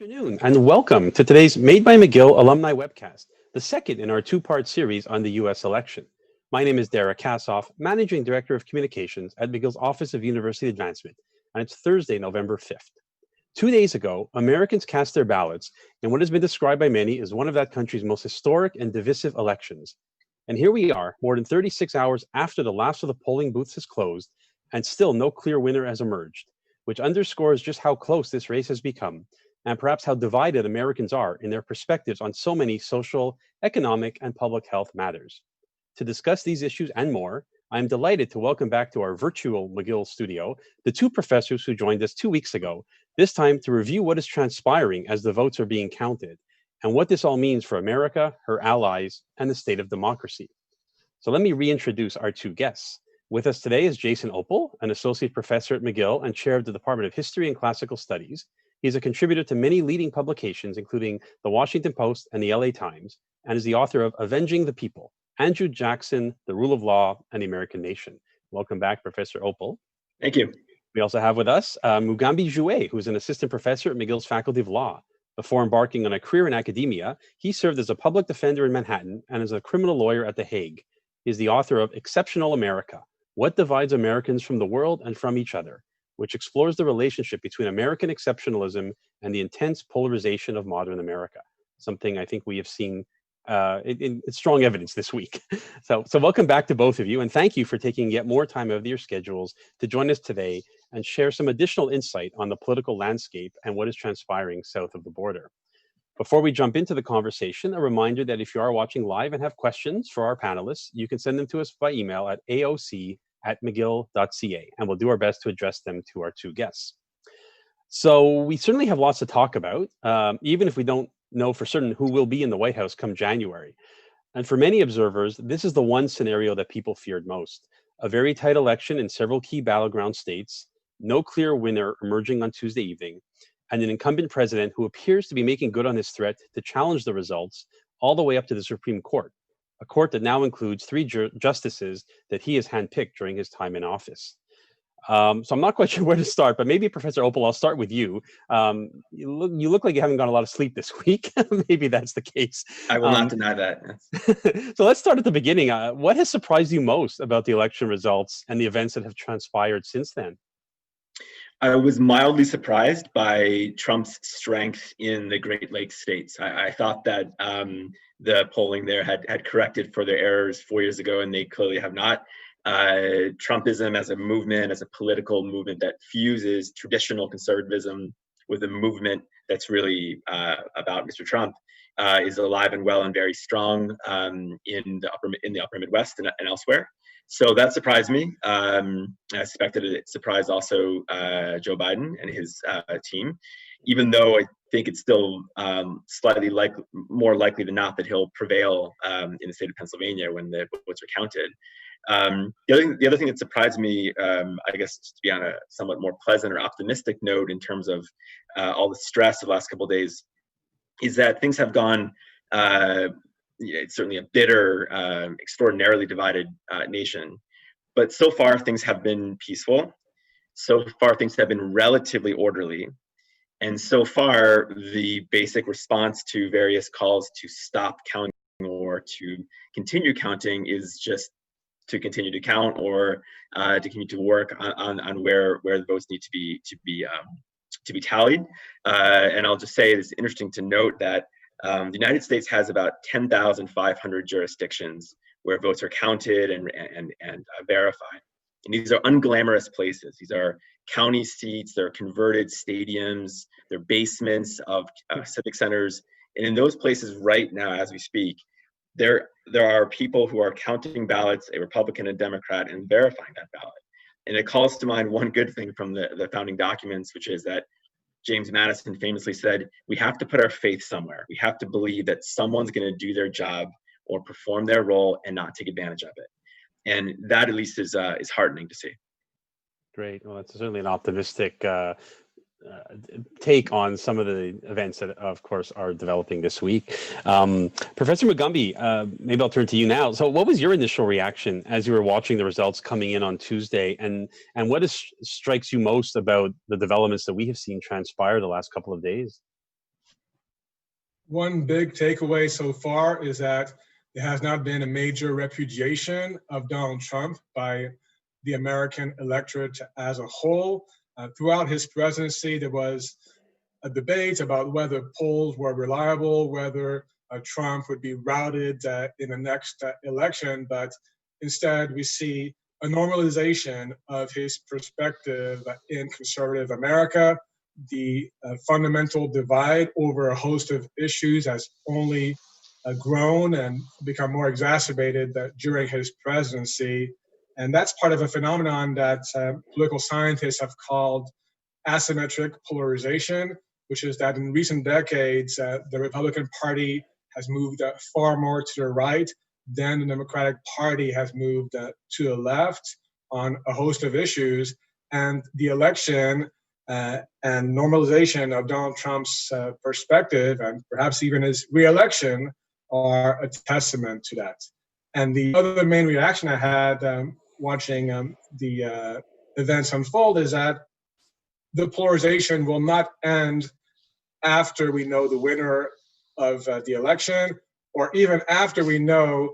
Afternoon, and welcome to today's Made by McGill alumni webcast, the second in our two-part series on the U.S. election. My name is Derek Kassoff, Managing Director of Communications at McGill's Office of University Advancement, and it's Thursday, November 5th. 2 days ago, Americans cast their ballots in what has been described by many as one of that country's most historic and divisive elections. And here we are, more than 36 hours after the last of the polling booths has closed, and still no clear winner has emerged, which underscores just how close this race has become and perhaps how divided Americans are in their perspectives on so many social, economic, and public health matters. To discuss these issues and more, I am delighted to welcome back to our virtual McGill studio the two professors who joined us 2 weeks ago, this time to review what is transpiring as the votes are being counted and what this all means for America, her allies, and the state of democracy. So let me reintroduce our two guests. With us today is Jason Opal, an associate professor at McGill and chair of the Department of History and Classical Studies. He's a contributor to many leading publications, including the Washington Post and the LA Times, and is the author of Avenging the People, Andrew Jackson, The Rule of Law, and the American Nation. Welcome back, Professor Opal. Thank you. We also have with us Mugambi Jouet, who is an assistant professor at McGill's Faculty of Law. Before embarking on a career in academia, he served as a public defender in Manhattan and as a criminal lawyer at The Hague. He is the author of Exceptional America, What Divides Americans from the World and from Each Other, which explores the relationship between American exceptionalism and the intense polarization of modern America, something I think we have seen in strong evidence this week. So welcome back to both of you, and thank you for taking yet more time out of your schedules to join us today and share some additional insight on the political landscape and what is transpiring south of the border. Before we jump into the conversation, a reminder that if you are watching live and have questions for our panelists, you can send them to us by email at aoc@mcgill.ca, and we'll do our best to address them to our two guests. So we certainly have lots to talk about, even if we don't know for certain who will be in the White House come January. And for many observers, this is the one scenario that people feared most. A very tight election in several key battleground states, no clear winner emerging on Tuesday evening, and an incumbent president who appears to be making good on his threat to challenge the results all the way up to the Supreme Court, a court that now includes three justices that he has handpicked during his time in office. So I'm not quite sure where to start, but maybe Professor Opal, I'll start with you. You look like you haven't gotten a lot of sleep this week. Maybe that's the case. I will not deny that. So let's start at the beginning. What has surprised you most about the election results and the events that have transpired since then? I was mildly surprised by Trump's strength in the Great Lakes states. I thought that the polling there had corrected for their errors 4 years ago, and they clearly have not. Trumpism as a movement, as a political movement that fuses traditional conservatism with a movement that's really about Mr. Trump, is alive and well and very strong in the upper Midwest and elsewhere. So that surprised me. I suspected it surprised also Joe Biden and his team, even though I think it's still slightly more likely than not that he'll prevail in the state of Pennsylvania when the votes are counted. The other thing that surprised me, I guess to be on a somewhat more pleasant or optimistic note in terms of all the stress of the last couple of days, is that things have gone, it's certainly a bitter, extraordinarily divided nation, but so far things have been peaceful. So far things have been relatively orderly. And so far the basic response to various calls to stop counting or to continue counting is just to continue to count or to continue to work on where the votes need to be tallied. And I'll just say it's interesting to note that the United States has about 10,500 jurisdictions where votes are counted and verified. And these are unglamorous places. These are county seats, they're converted stadiums, they're basements of civic centers. And in those places right now, as we speak, there are people who are counting ballots, a Republican and Democrat, and verifying that ballot. And it calls to mind one good thing from the founding documents, which is that James Madison famously said, we have to put our faith somewhere. We have to believe that someone's going to do their job or perform their role and not take advantage of it. And that at least is heartening to see. Great. Well, that's certainly an optimistic take on some of the events that, of course, are developing this week. Professor Mugambi, maybe I'll turn to you now. So what was your initial reaction as you were watching the results coming in on Tuesday? And what strikes you most about the developments that we have seen transpire the last couple of days? one big takeaway so far is that there has not been a major repudiation of Donald Trump by the American electorate as a whole. Throughout his presidency, there was a debate about whether polls were reliable, whether Trump would be routed in the next election, but instead we see a normalization of his perspective in conservative America. The fundamental divide over a host of issues has only grown and become more exacerbated during his presidency. And that's part of a phenomenon that political scientists have called asymmetric polarization, which is that in recent decades, the Republican Party has moved far more to the right than the Democratic Party has moved to the left on a host of issues. And the election and normalization of Donald Trump's perspective, and perhaps even his re-election, are a testament to that. And the other main reaction I had watching the events unfold is that the polarization will not end after we know the winner of the election, or even after we know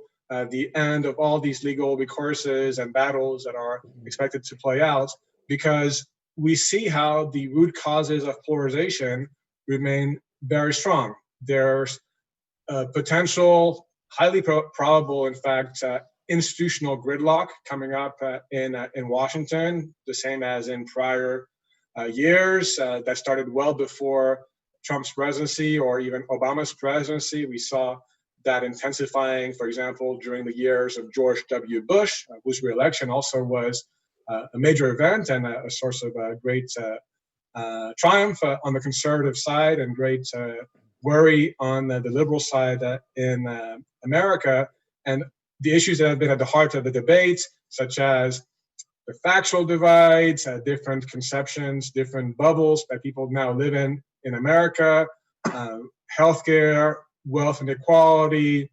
the end of all these legal recourses and battles that are expected to play out, because we see how the root causes of polarization remain very strong. There's potential, highly probable, in fact, institutional gridlock coming up in Washington, the same as in prior years. That started well before Trump's presidency or even Obama's presidency. We saw that intensifying, for example, during the years of George W. Bush, whose reelection also was a major event and a source of great triumph on the conservative side and great worry on the liberal side in America. And the issues that have been at the heart of the debate, such as the factual divides, different conceptions, different bubbles that people now live in America, healthcare, wealth inequality,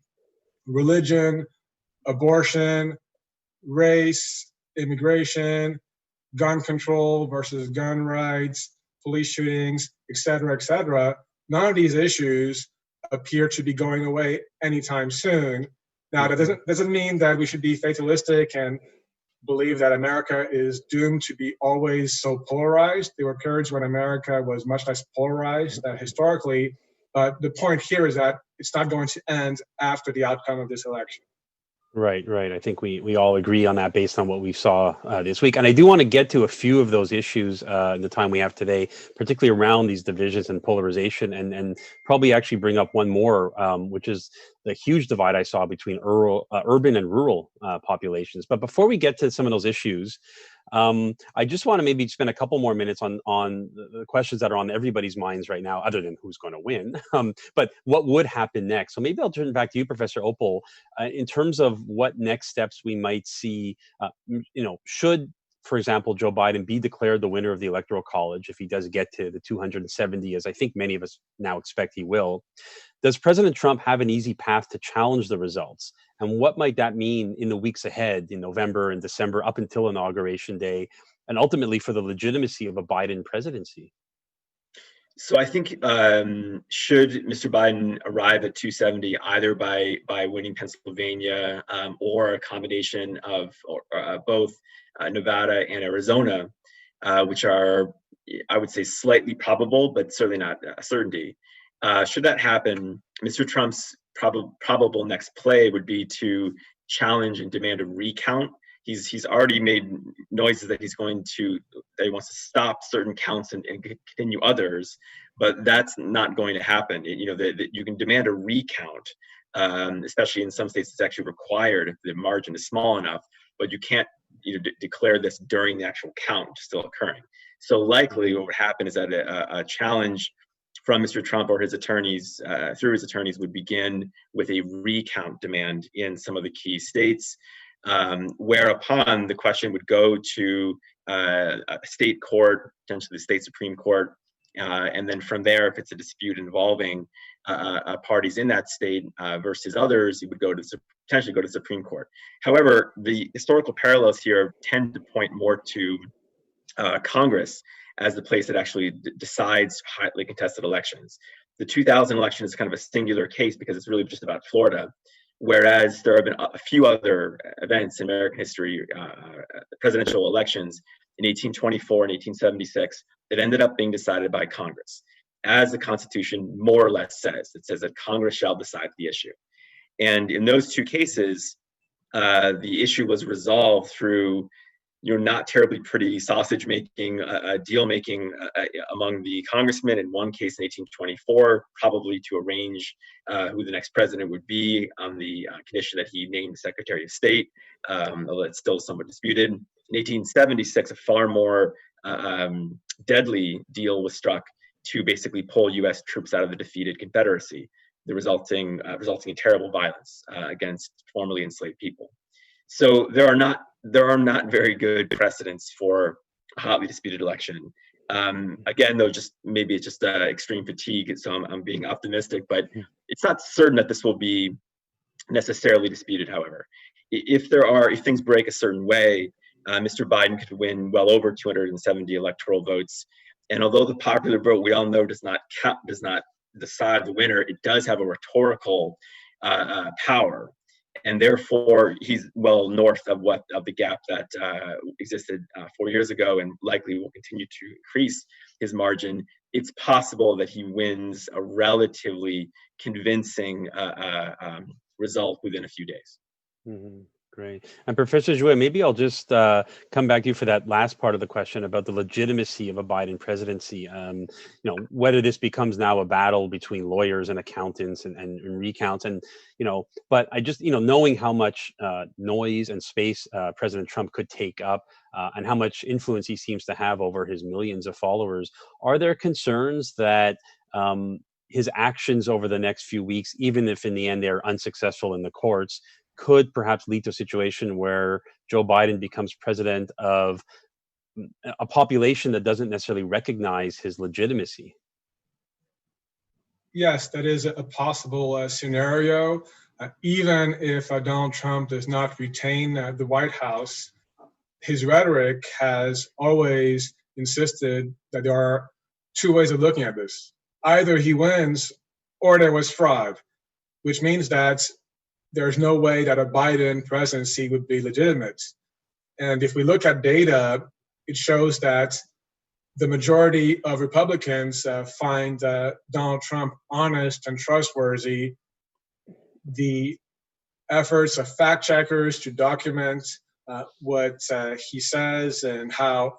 religion, abortion, race, immigration, gun control versus gun rights, police shootings, et cetera, none of these issues appear to be going away anytime soon. Now, that doesn't mean that we should be fatalistic and believe that America is doomed to be always so polarized. There were periods when America was much less polarized historically, but the point here is that it's not going to end after the outcome of this election. Right. I think we all agree on that based on what we saw this week. And I do want to get to a few of those issues in the time we have today, particularly around these divisions and polarization, and probably actually bring up one more, which is the huge divide I saw between urban and rural populations. But before we get to some of those issues, I just want to maybe spend a couple more minutes on the questions that are on everybody's minds right now, other than who's going to win. But what would happen next? So maybe I'll turn back to you, Professor Opal, in terms of what next steps we might see. Should, for example, Joe Biden be declared the winner of the Electoral College, if he does get to the 270, as I think many of us now expect he will, does President Trump have an easy path to challenge the results? And what might that mean in the weeks ahead, in November and December, up until Inauguration Day, and ultimately for the legitimacy of a Biden presidency? So I think should Mr. Biden arrive at 270 either by winning Pennsylvania or a combination of both Nevada and Arizona, which are, I would say, slightly probable, but certainly not a certainty. Should that happen, Mr. Trump's probable next play would be to challenge and demand a recount. He's already made noises that he wants to stop certain counts and continue others, but that's not going to happen. You can demand a recount, especially in some states it's actually required if the margin is small enough, but you can't declare this during the actual count still occurring. So likely what would happen is that a challenge from Mr. Trump or his attorneys, through his attorneys, would begin with a recount demand in some of the key states, whereupon the question would go to a state court, potentially the state Supreme Court, and then from there, if it's a dispute involving parties in that state versus others, it would potentially go to the Supreme Court. However, the historical parallels here tend to point more to Congress as the place that actually decides highly contested elections. The 2000 election is kind of a singular case because it's really just about Florida, whereas there have been a few other events in American history, presidential elections in 1824 and 1876 that ended up being decided by Congress. As the Constitution more or less says, it says that Congress shall decide the issue. And in those two cases, the issue was resolved through not terribly pretty sausage making, deal making among the congressmen. In one case in 1824, probably to arrange who the next president would be on the condition that he named the Secretary of State, although it's still somewhat disputed. In 1876, a far more deadly deal was struck to basically pull U.S. troops out of the defeated Confederacy, the resulting in terrible violence against formerly enslaved people. So there are not very good precedents for a hotly disputed election. Again, though, maybe it's just extreme fatigue, so I'm being optimistic, but it's not certain that this will be necessarily disputed. However, if things break a certain way, Mr. Biden could win well over 270 electoral votes. And although the popular vote, we all know, does not decide the winner, it does have a rhetorical power. And therefore, he's well north of the gap that existed 4 years ago, and likely will continue to increase his margin. It's possible that he wins a relatively convincing result within a few days. Mm-hmm. Great. And Professor Jouet, maybe I'll just come back to you for that last part of the question about the legitimacy of a Biden presidency. Whether this becomes now a battle between lawyers and accountants and recounts, but I just, knowing how much noise and space President Trump could take up and how much influence he seems to have over his millions of followers, are there concerns that his actions over the next few weeks, even if in the end they're unsuccessful in the courts, could perhaps lead to a situation where Joe Biden becomes president of a population that doesn't necessarily recognize his legitimacy? Yes, that is a possible scenario. Even if Donald Trump does not retain the White House, his rhetoric has always insisted that there are two ways of looking at this. Either he wins or there was fraud, which means that there's no way that a Biden presidency would be legitimate. And if we look at data, it shows that the majority of Republicans find Donald Trump honest and trustworthy. The efforts of fact checkers to document what he says and how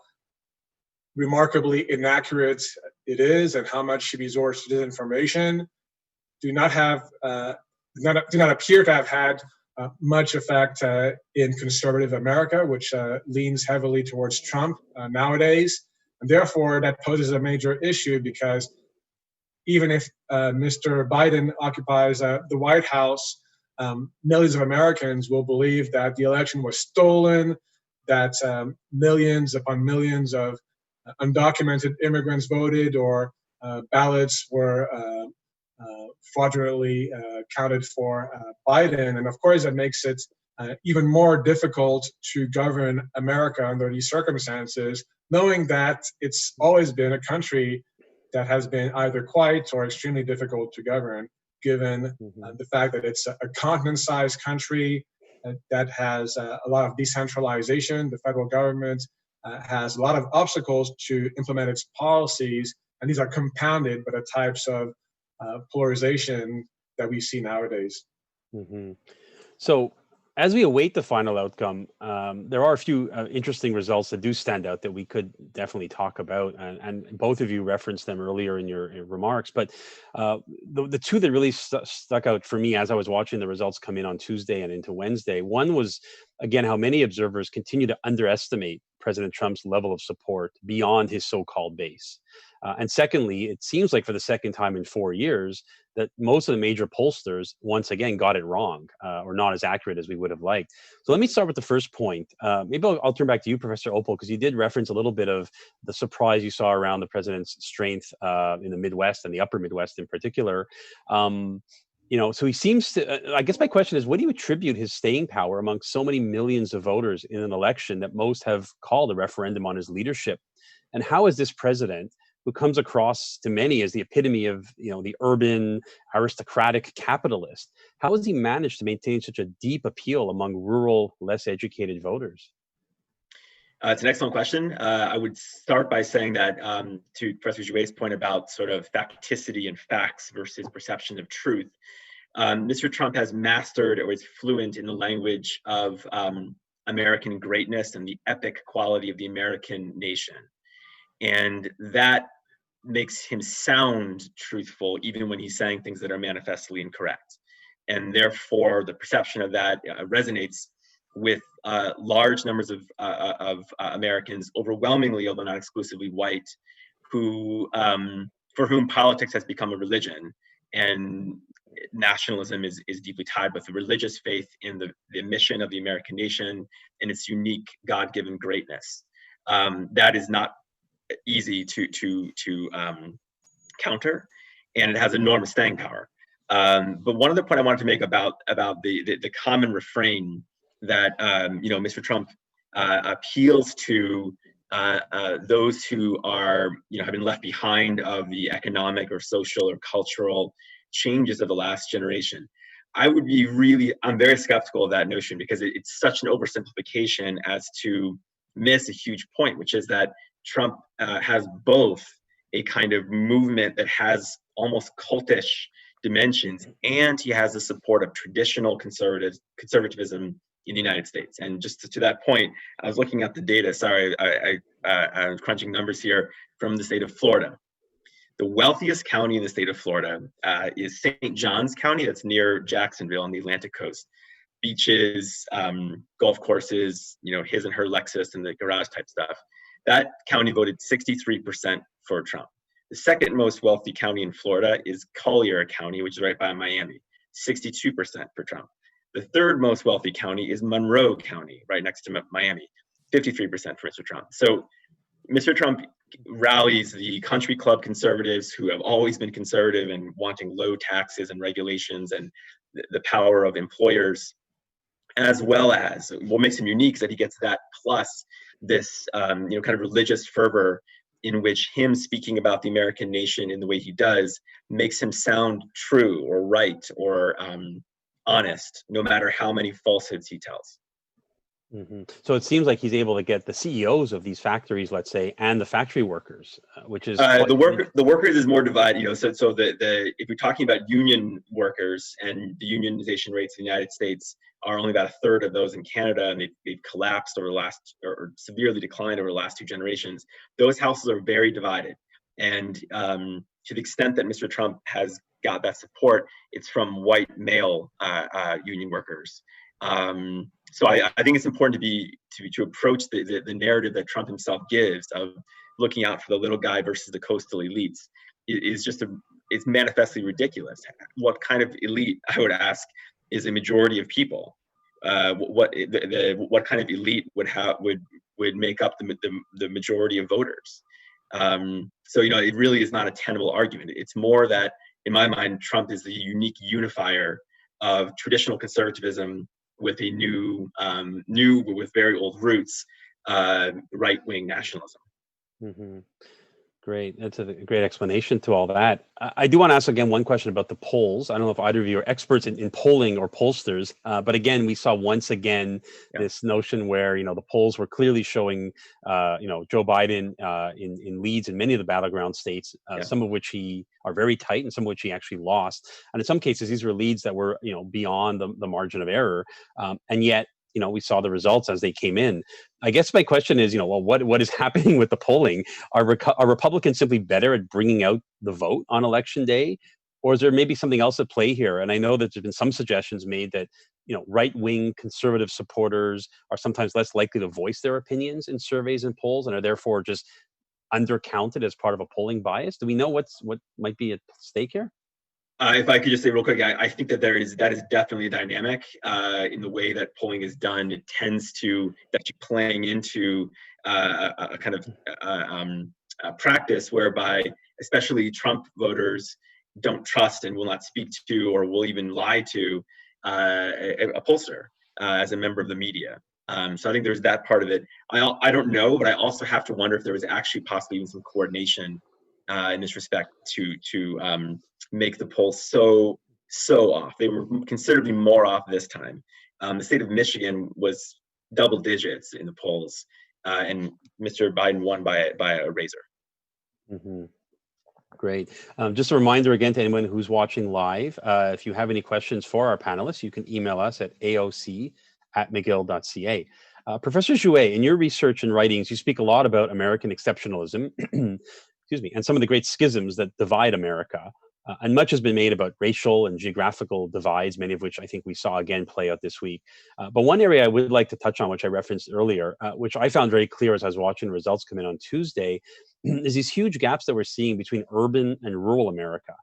remarkably inaccurate it is and how much he resorts to disinformation do not appear to have had much effect in conservative America, which leans heavily towards Trump nowadays. And therefore, that poses a major issue because even if Mr. Biden occupies the White House, millions of Americans will believe that the election was stolen, that millions upon millions of undocumented immigrants voted, or ballots were fraudulently counted for Biden. And of course, that makes it even more difficult to govern America under these circumstances, knowing that it's always been a country that has been either quiet or extremely difficult to govern, given the fact that it's a continent-sized country that has a lot of decentralization. The federal government has a lot of obstacles to implement its policies, and these are compounded by the types of polarization that we see nowadays. Mm-hmm. So as we await the final outcome, there are a few interesting results that do stand out that we could definitely talk about, and both of you referenced them earlier in your remarks. But the two that really stuck out for me as I was watching the results come in on Tuesday and into Wednesday, one was, again, how many observers continue to underestimate President Trump's level of support beyond his so-called base. And secondly, it seems like for the second time in 4 years that most of the major pollsters once again got it wrong or not as accurate as we would have liked. So let me start with the first point. Maybe I'll turn back to you, Professor Opal, because you did reference a little bit of the surprise you saw around the president's strength in the Midwest and the upper Midwest in particular. So he seems to, I guess my question is, what do you attribute his staying power among so many millions of voters in an election that most have called a referendum on his leadership? And how is this president who comes across to many as the epitome of, the urban aristocratic capitalist. How has he managed to maintain such a deep appeal among rural, less educated voters? It's an excellent question. I would start by saying that to Professor Jouet's point about sort of facticity and facts versus perception of truth, Mr. Trump has mastered or is fluent in the language of American greatness and the epic quality of the American nation. And that makes him sound truthful even when he's saying things that are manifestly incorrect. And therefore, the perception of that resonates with large numbers of Americans, overwhelmingly, although not exclusively white, who for whom politics has become a religion, and nationalism is deeply tied with the religious faith in the mission of the American nation and its unique God-given greatness. That is not easy to counter, and it has enormous staying power. But one other point I wanted to make about the common refrain that Mr. Trump appeals to those who are have been left behind of the economic or social or cultural changes of the last generation. I'm very skeptical of that notion because it's such an oversimplification as to miss a huge point, which is that Trump has both a kind of movement that has almost cultish dimensions, and he has the support of traditional conservatism in the United States. And just to that point, I was looking at the data. Sorry, I'm crunching numbers here from the state of Florida. The wealthiest county in the state of Florida is St. Johns County. That's near Jacksonville on the Atlantic coast. Beaches, golf courses, his and her Lexus and the garage type stuff. That county voted 63% for Trump. The second most wealthy county in Florida is Collier County, which is right by Miami, 62% for Trump. The third most wealthy county is Monroe County, right next to Miami, 53% for Mr. Trump. So Mr. Trump rallies the country club conservatives who have always been conservative and wanting low taxes and regulations and the power of employers, as well as what makes him unique is that he gets that plus this kind of religious fervor in which him speaking about the American nation in the way he does makes him sound true or right or honest, no matter how many falsehoods he tells. Mm-hmm. So it seems like he's able to get the CEOs of these factories, let's say, and the factory workers, which is the workers is more divided. So the if we're talking about union workers, and the unionization rates in the United States are only about a third of those in Canada, and they've collapsed over the last, or severely declined over the last two generations. Those houses are very divided, and to the extent that Mr. Trump has got that support, it's from white male union workers. So I think it's important to approach the narrative that Trump himself gives of looking out for the little guy versus the coastal elites it's manifestly ridiculous. What kind of elite, I would ask, is a majority of people? What kind of elite would make up the majority of voters? So it really is not a tenable argument. It's more that, in my mind, Trump is the unique unifier of traditional conservatism with a new with very old roots, right-wing nationalism. Mm-hmm. Great. That's a great explanation to all that. I do want to ask again one question about the polls. I don't know if either of you are experts in polling or pollsters, but again, we saw once again this notion where the polls were clearly showing Joe Biden in leads in many of the battleground states, some of which he are very tight and some of which he actually lost. And in some cases, these were leads that were beyond the margin of error, and yet we saw the results as they came in. I guess my question is, well, what is happening with the polling? Are Republicans simply better at bringing out the vote on election day, or is there maybe something else at play here? And I know that there's been some suggestions made that right-wing conservative supporters are sometimes less likely to voice their opinions in surveys and polls, and are therefore just undercounted as part of a polling bias. Do we know what might be at stake here? If I could just say real quick, I think that that is definitely a dynamic in the way that polling is done. It tends to actually playing into a kind of practice whereby, especially Trump voters, don't trust and will not speak to, or will even lie to, a pollster as a member of the media. So I think there's that part of it. I don't know, but I also have to wonder if there was actually possibly even some coordination in this respect to make the polls so off. They were considerably more off this time. The state of Michigan was double digits in the polls, and Mr. Biden won by a razor. Mhm. Great. Just a reminder again to anyone who's watching live, if you have any questions for our panelists, you can email us at aoc@mcgill.ca. Professor Jouet, in your research and writings, you speak a lot about American exceptionalism, excuse me, and some of the great schisms that divide America. And much has been made about racial and geographical divides, many of which I think we saw again play out this week. But one area I would like to touch on, which I referenced earlier, which I found very clear as I was watching the results come in on Tuesday, is these huge gaps that we're seeing between urban and rural America.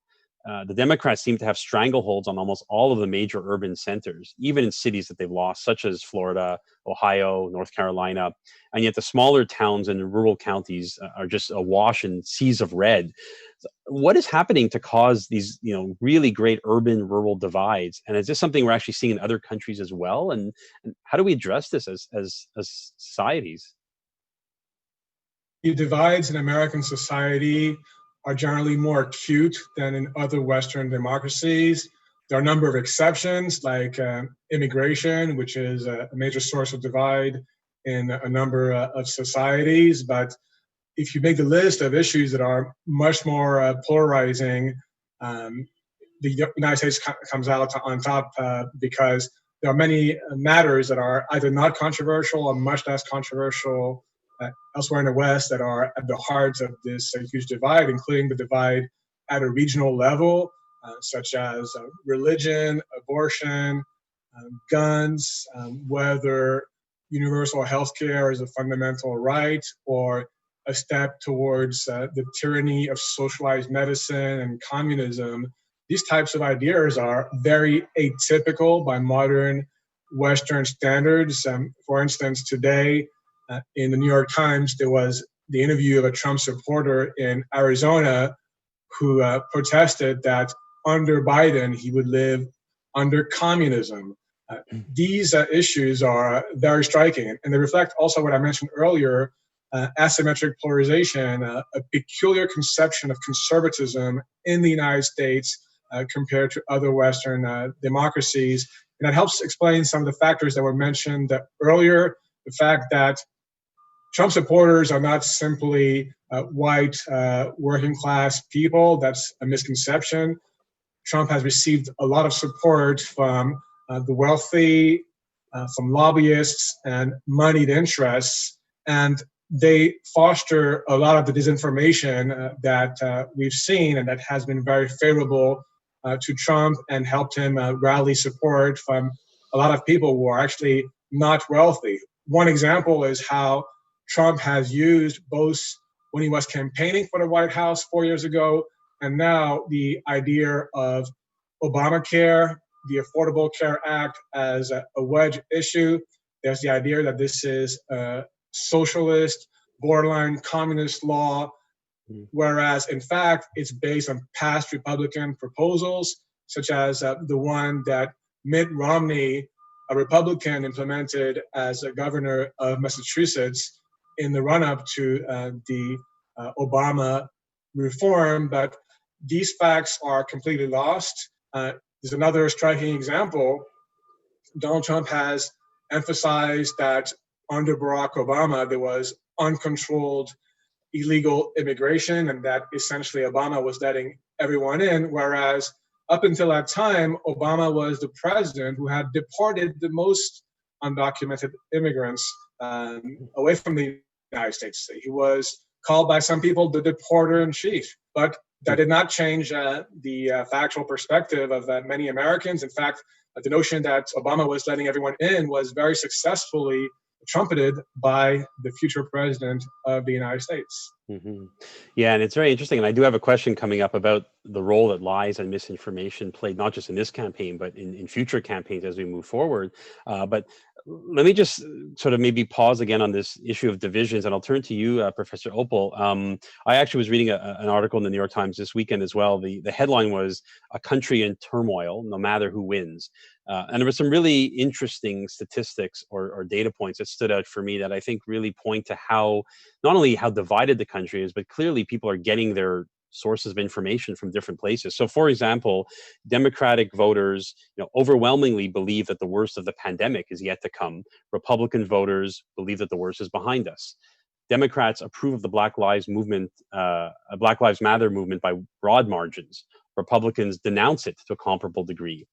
The Democrats seem to have strangleholds on almost all of the major urban centers, even in cities that they've lost, such as Florida, Ohio, North Carolina. And yet the smaller towns and rural counties are just awash in seas of red. So what is happening to cause these, really great urban-rural divides? And is this something we're actually seeing in other countries as well? And how do we address this as societies? The divides in American society are generally more acute than in other Western democracies. There are a number of exceptions, like immigration, which is a major source of divide in a number of societies. But if you make the list of issues that are much more polarizing, the United States comes out on top because there are many matters that are either not controversial or much less controversial elsewhere in the West that are at the heart of this huge divide, including the divide at a regional level, such as religion, abortion, guns, whether universal health care is a fundamental right or a step towards the tyranny of socialized medicine and communism. These types of ideas are very atypical by modern Western standards. For instance, today, in the New York Times, there was the interview of a Trump supporter in Arizona who protested that under Biden, he would live under communism. These issues are very striking, and they reflect also what I mentioned earlier, asymmetric polarization, a peculiar conception of conservatism in the United States compared to other Western democracies. And that helps explain some of the factors that were mentioned earlier, the fact that Trump supporters are not simply white working class people. That's a misconception. Trump has received a lot of support from the wealthy, from lobbyists and moneyed interests, and they foster a lot of the disinformation that we've seen and that has been very favorable to Trump and helped him rally support from a lot of people who are actually not wealthy. One example is how Trump has used both when he was campaigning for the White House 4 years ago and now the idea of Obamacare, the Affordable Care Act as a wedge issue. There's the idea that this is a socialist, borderline communist law, whereas in fact it's based on past Republican proposals, such as the one that Mitt Romney, a Republican, implemented as a governor of Massachusetts in the run-up to the Obama reform. But these facts are completely lost. There's another striking example. Donald Trump has emphasized that under Barack Obama, there was uncontrolled illegal immigration and that essentially Obama was letting everyone in, whereas up until that time, Obama was the president who had deported the most undocumented immigrants away from the United States. He was called by some people the deporter in chief, but that did not change the factual perspective of many Americans. In fact, the notion that Obama was letting everyone in was very successfully trumpeted by the future president of the United States. Mm-hmm. Yeah, and it's very interesting. And I do have a question coming up about the role that lies and misinformation played, not just in this campaign, but in future campaigns as we move forward. But Let me just sort of maybe pause again on this issue of divisions, and I'll turn to you, Professor Opal. I actually was reading an article in the New York Times this weekend as well. The headline was "A Country in Turmoil, No Matter Who Wins," and there were some really interesting statistics or data points that stood out for me that I think really point to how not only how divided the country is, but clearly people are getting their sources of information from different places. So, for example, Democratic voters, overwhelmingly believe that the worst of the pandemic is yet to come. Republican voters believe that the worst is behind us. Democrats approve of the Black Lives Matter movement by broad margins. Republicans denounce it to a comparable degree.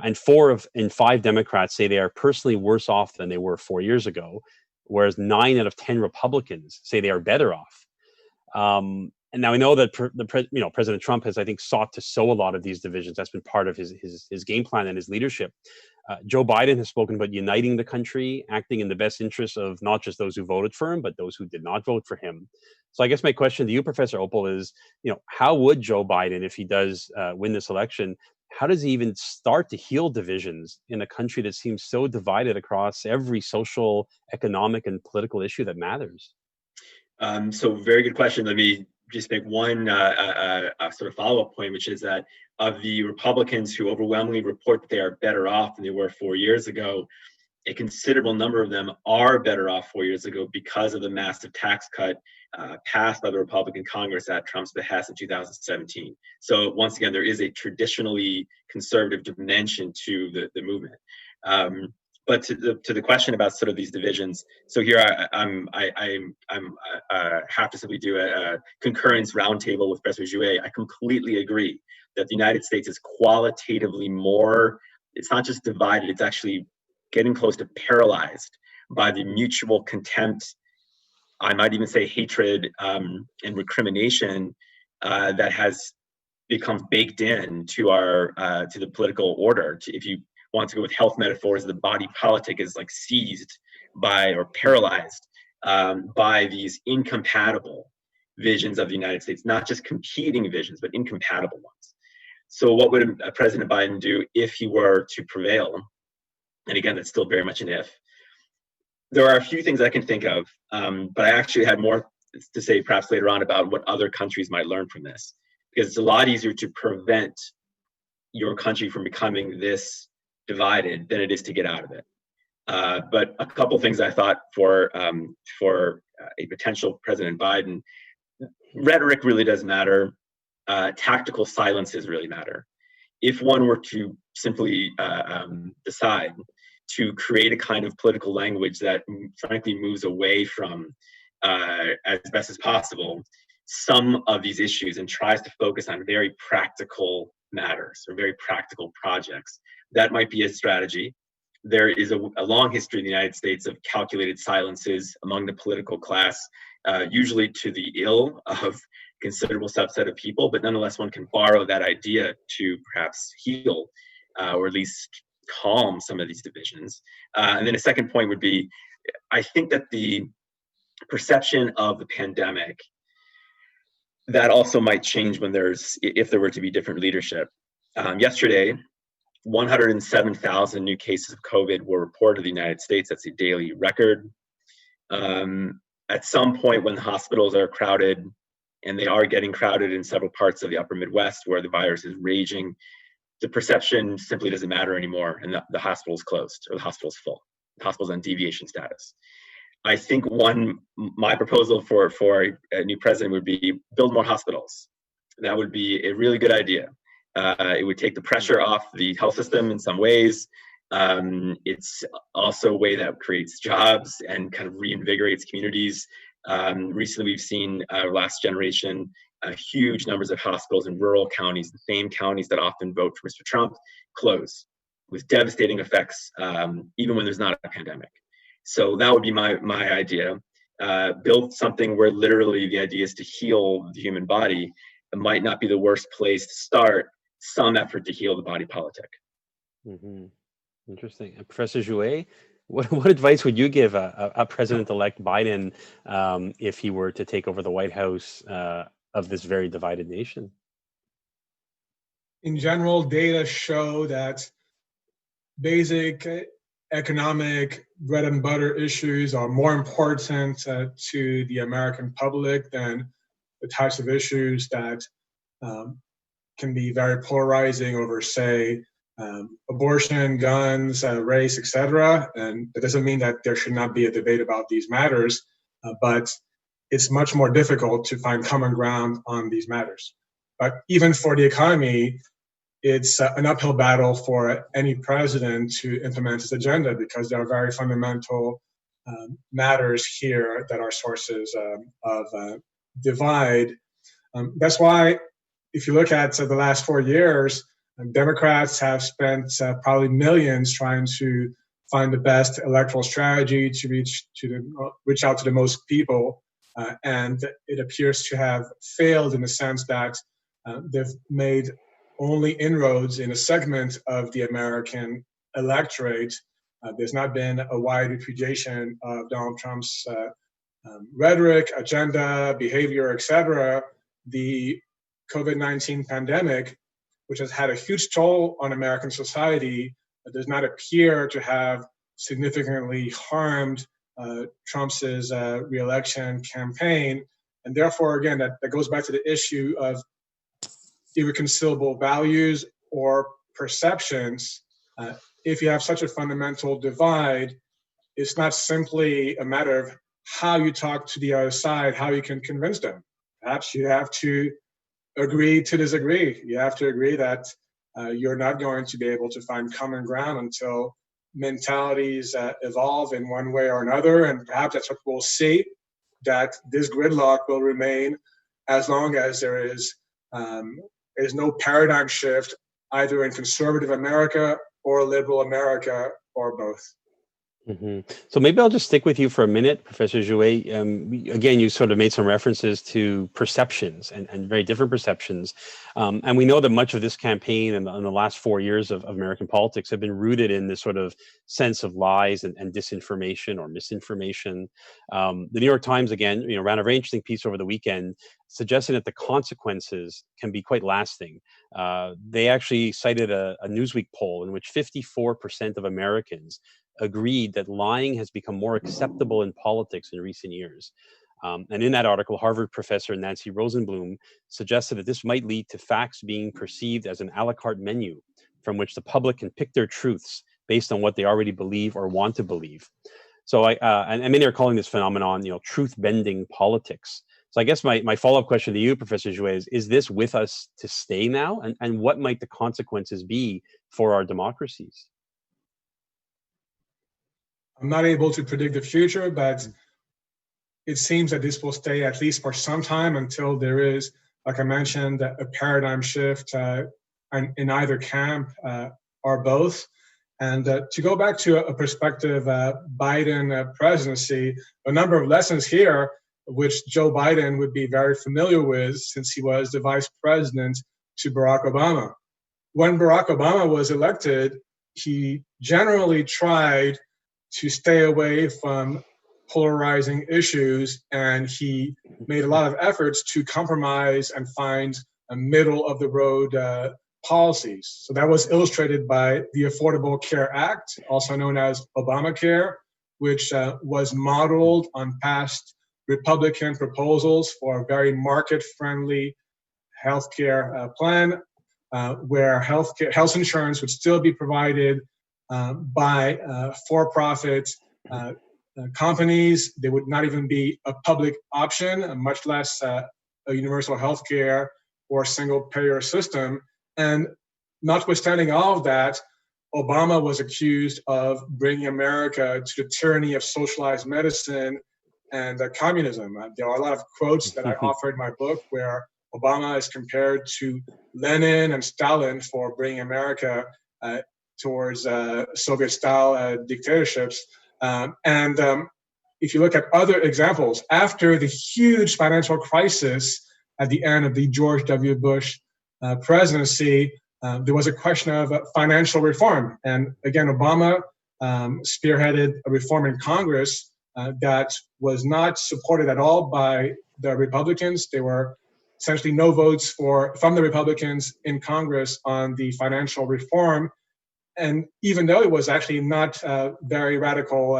And 4 of 5 Democrats say they are personally worse off than they were 4 years ago, whereas 9 out of 10 Republicans say they are better off. And now we know that President Trump has, I think, sought to sow a lot of these divisions. That's been part of his game plan and his leadership. Joe Biden has spoken about uniting the country, acting in the best interest of not just those who voted for him, but those who did not vote for him. So I guess my question to you, Professor Opal, is, how would Joe Biden, if he does win this election, how does he even start to heal divisions in a country that seems so divided across every social, economic, and political issue that matters? So very good question. Let me just make one sort of follow-up point, which is that of the Republicans who overwhelmingly report that they are better off than they were 4 years ago, a considerable number of them are better off 4 years ago because of the massive tax cut passed by the Republican Congress at Trump's behest in 2017. So once again, there is a traditionally conservative dimension to the movement. But to the question about sort of these divisions, so here I'm have to simply do a concurrence roundtable with Professor Jouet. I completely agree that the United States is qualitatively more. It's not just divided; it's actually getting close to paralyzed by the mutual contempt. I might even say hatred and recrimination that has become baked in to the political order. If you want to go with health metaphors, the body politic is like seized by or paralyzed by these incompatible visions of the United States, not just competing visions, but incompatible ones. So what would President Biden do if he were to prevail? And again, that's still very much an if. There are a few things I can think of, but I actually had more to say perhaps later on about what other countries might learn from this, because it's a lot easier to prevent your country from becoming this divided than it is to get out of it. But a couple things I thought for a potential President Biden, rhetoric really does matter. Tactical silences really matter. If one were to simply decide to create a kind of political language that frankly moves away from, as best as possible, some of these issues and tries to focus on very practical matters or very practical projects, that might be a strategy. There is a long history in the United States of calculated silences among the political class, usually to the ill of considerable subset of people, but nonetheless one can borrow that idea to perhaps heal or at least calm some of these divisions. And then a second point would be, I think that the perception of the pandemic, that also might change if there were to be different leadership. Yesterday, 107,000 new cases of COVID were reported in the United States. That's a daily record. At some point when the hospitals are crowded, and they are getting crowded in several parts of the upper Midwest where the virus is raging, the perception simply doesn't matter anymore, and the hospital's closed or the hospital's full. The hospital's on deviation status. I think my proposal for a new president would be build more hospitals. That would be a really good idea. It would take the pressure off the health system in some ways. It's also a way that creates jobs and kind of reinvigorates communities. Recently, we've seen last generation huge numbers of hospitals in rural counties, the same counties that often vote for Mr. Trump, close with devastating effects, even when there's not a pandemic. So that would be my idea. Build something where literally the idea is to heal the human body. It might not be the worst place to start some effort to heal the body politic. Mm-hmm. Interesting. And Professor Jouet, what advice would you give a President-elect Biden if he were to take over the White House of this very divided nation? In general, data show that basic economic bread and butter issues are more important to the American public than the types of issues that um, can be very polarizing over, say, abortion, guns, race, etc. And that doesn't mean that there should not be a debate about these matters, but it's much more difficult to find common ground on these matters. But even for the economy, it's an uphill battle for any president to implement his agenda because there are very fundamental matters here that are sources of divide. That's why, if you look at the last 4 years, Democrats have spent probably millions trying to find the best electoral strategy to reach out to the most people, and it appears to have failed in the sense that they've made only inroads in a segment of the American electorate. There's not been a wide repudiation of Donald Trump's rhetoric, agenda, behavior, etc. The COVID-19 pandemic, which has had a huge toll on American society, does not appear to have significantly harmed Trump's reelection campaign. And therefore, again, that goes back to the issue of irreconcilable values or perceptions. If you have such a fundamental divide, it's not simply a matter of how you talk to the other side, how you can convince them. Perhaps you have to agree to disagree. You have to agree that you're not going to be able to find common ground until mentalities evolve in one way or another. And perhaps that's what we'll see, that this gridlock will remain as long as there's no paradigm shift either in conservative America or liberal America or both. So maybe I'll just stick with you for a minute, Professor Jouet. Again, you sort of made some references to perceptions and very different perceptions. And we know that much of this campaign and the last 4 years of American politics have been rooted in this sort of sense of lies and disinformation or misinformation. The New York Times, again, ran a very interesting piece over the weekend suggesting that the consequences can be quite lasting. They actually cited a Newsweek poll in which 54% of Americans agreed that lying has become more acceptable in politics in recent years. And in that article, Harvard professor Nancy Rosenblum suggested that this might lead to facts being perceived as an a la carte menu from which the public can pick their truths based on what they already believe or want to believe. So and many are calling this phenomenon, truth bending politics. So I guess my follow-up question to you, Professor Jouet, is this with us to stay now? And what might the consequences be for our democracies? I'm not able to predict the future, but it seems that this will stay at least for some time until there is, like I mentioned, a paradigm shift in either camp or both. And to go back to a perspective Biden presidency, a number of lessons here, which Joe Biden would be very familiar with since he was the vice president to Barack Obama. When Barack Obama was elected, he generally tried to stay away from polarizing issues, and he made a lot of efforts to compromise and find a middle of the road policies. So that was illustrated by the Affordable Care Act, also known as Obamacare, which was modeled on past Republican proposals for a very market-friendly healthcare plan, where health insurance would still be provided by for-profit companies. They would not even be a public option, much less a universal health care or single-payer system. And notwithstanding all of that, Obama was accused of bringing America to the tyranny of socialized medicine and communism. There are a lot of quotes that I offer in my book where Obama is compared to Lenin and Stalin for bringing America towards Soviet-style dictatorships. If you look at other examples, after the huge financial crisis at the end of the George W. Bush presidency, there was a question of financial reform. And again, Obama spearheaded a reform in Congress that was not supported at all by the Republicans. There were essentially no votes from the Republicans in Congress on the financial reform. and even though it was actually not very radical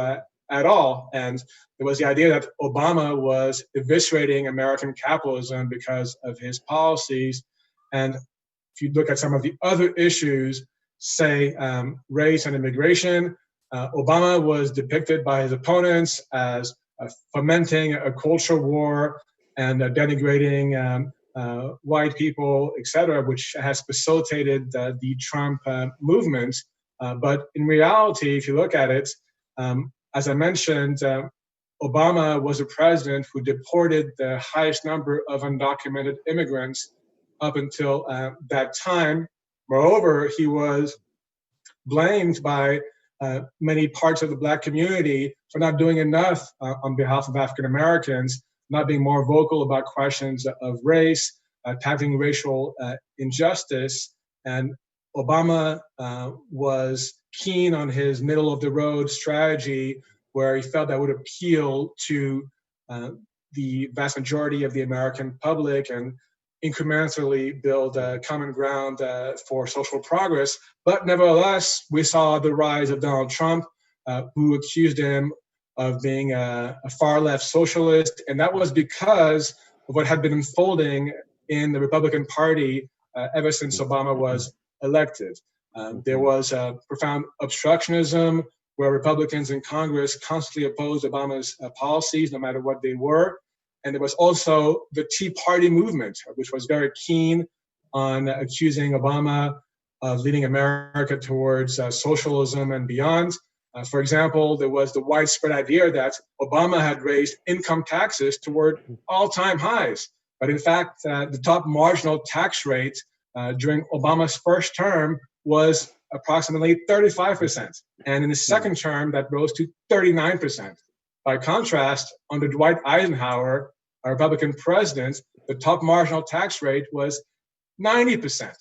at all, and there was the idea that Obama was eviscerating American capitalism because of his policies. And if you look at some of the other issues, say race and immigration, Obama was depicted by his opponents as fomenting a culture war and denigrating white people, et cetera, which has facilitated the Trump movement. But in reality, if you look at it, as I mentioned, Obama was a president who deported the highest number of undocumented immigrants up until that time. Moreover, he was blamed by many parts of the Black community for not doing enough on behalf of African Americans, not being more vocal about questions of race, tackling racial injustice. And Obama was keen on his middle of the road strategy, where he felt that would appeal to the vast majority of the American public and incrementally build common ground for social progress. But nevertheless, we saw the rise of Donald Trump, who accused him of being a far left socialist. And that was because of what had been unfolding in the Republican Party ever since Obama was elected. There was profound obstructionism, where Republicans in Congress constantly opposed Obama's policies, no matter what they were. And there was also the Tea Party movement, which was very keen on accusing Obama of leading America towards socialism and beyond. For example, there was the widespread idea that Obama had raised income taxes toward all-time highs. But in fact, the top marginal tax rate during Obama's first term was approximately 35%. And in the second term, that rose to 39%. By contrast, under Dwight Eisenhower, a Republican president, the top marginal tax rate was 90%.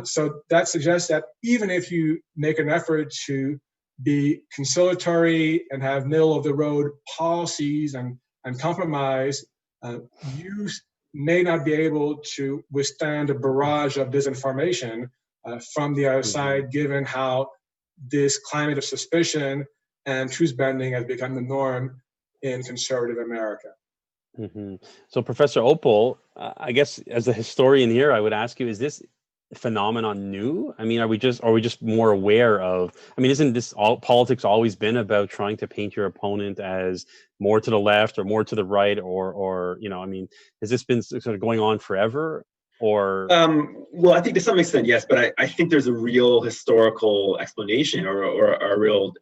So that suggests that even if you make an effort to be conciliatory and have middle of the road policies and compromise, you may not be able to withstand a barrage of disinformation from the other side, given how this climate of suspicion and truth bending has become the norm in conservative America. So, Professor Opal, I guess as a historian here, I would ask you: is this phenomenon new? I mean, are we just more aware of? I mean, isn't this all politics always been about trying to paint your opponent as more to the left or more to the right, or I mean, has this been sort of going on forever? Or well, I think to some extent, yes, but I think there's a real historical explanation or a real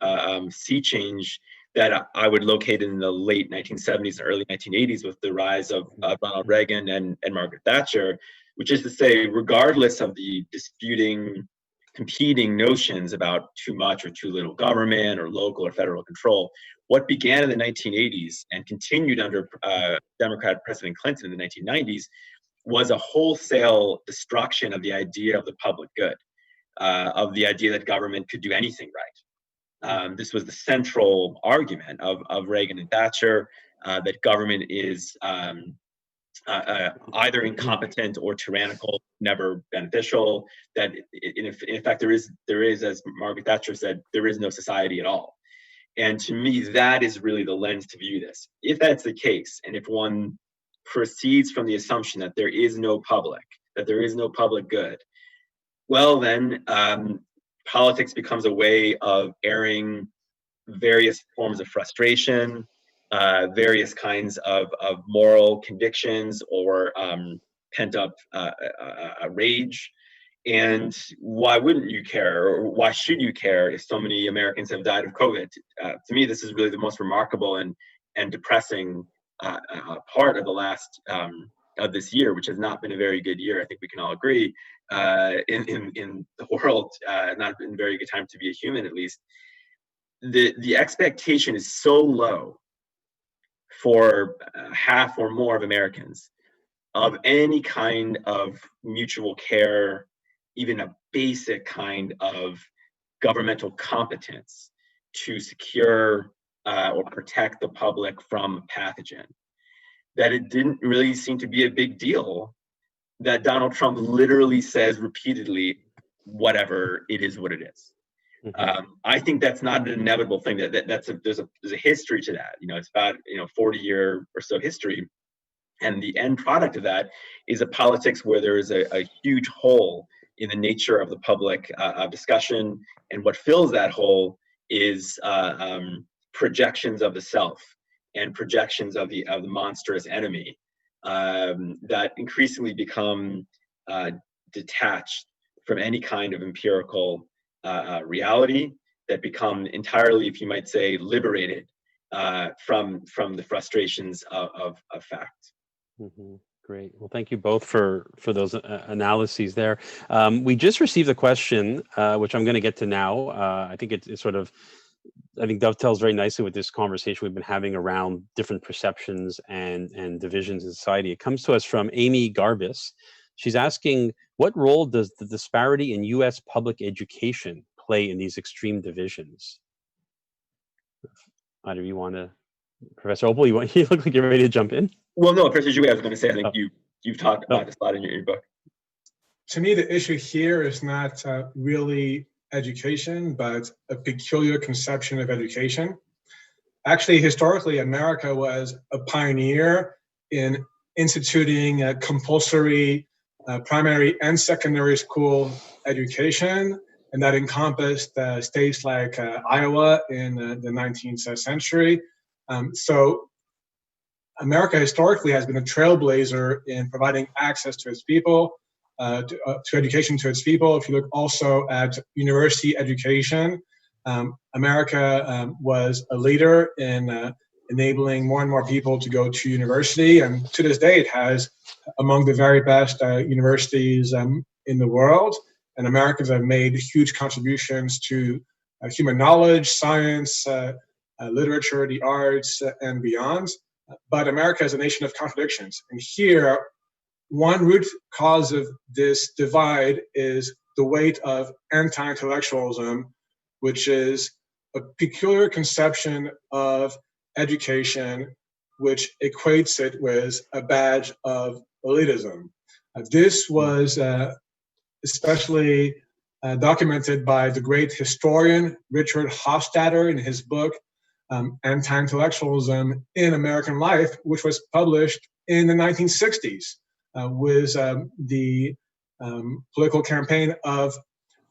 sea change that I would locate in the late 1970s and early 1980s with the rise of Ronald Reagan and Margaret Thatcher, which is to say, regardless of the competing notions about too much or too little government or local or federal control, what began in the 1980s and continued under Democrat President Clinton in the 1990s was a wholesale destruction of the idea of the public good, of the idea that government could do anything right. This was the central argument of Reagan and Thatcher, that government is either incompetent or tyrannical, never beneficial. That in fact there is, as Margaret Thatcher said, there is no society at all. And to me, that is really the lens to view this. If that's the case, and if one proceeds from the assumption that there is no public, that there is no public good, well then politics becomes a way of airing various forms of frustration, various kinds of moral convictions or pent up rage. And why wouldn't you care, or why should you care if so many Americans have died of COVID? To me, this is really the most remarkable and depressing part of the last of this year, which has not been a very good year. I think we can all agree in the world, not been a very good time to be a human, at least. The expectation is so low for half or more of Americans of any kind of mutual care, even a basic kind of governmental competence to secure or protect the public from a pathogen, that it didn't really seem to be a big deal that Donald Trump literally says repeatedly, whatever, it is what it is. Hmm. I think that's not an inevitable thing. There's a history to that. It's about 40-year or so history, and the end product of that is a politics where there is a huge hole in the nature of the public discussion, and what fills that hole is projections of the self and projections of the monstrous enemy that increasingly become detached from any kind of empirical reality, that become entirely, if you might say, liberated from the frustrations of fact. Hmm. Great. Well, thank you both for those analyses there. We just received a question, which I'm going to get to now. I think it's sort of, I think dovetails very nicely with this conversation we've been having around different perceptions and divisions in society. It comes to us from Amy Garbus. She's asking, what role does the disparity in U.S. public education play in these extreme divisions? Either of you want to, Professor Opal, you look like you're ready to jump in. Well, no, Professor Jouet, I was going to say, I think Oh. you've talked Oh. about this a lot in your book. To me, the issue here is not really education, but a peculiar conception of education. Actually, historically, America was a pioneer in instituting a compulsory primary and secondary school education, and that encompassed states like Iowa in the 19th century. So America historically has been a trailblazer in providing access to its people, to education to its people. If you look also at university education, America was a leader in enabling more and more people to go to university, and to this day it has among the very best universities in the world. And Americans have made huge contributions to human knowledge, science, literature, the arts, and beyond. But America is a nation of contradictions. And here, one root cause of this divide is the weight of anti-intellectualism, which is a peculiar conception of education, which equates it with a badge of elitism. This was especially documented by the great historian Richard Hofstadter in his book, Anti-Intellectualism in American Life, which was published in the 1960s with the political campaign of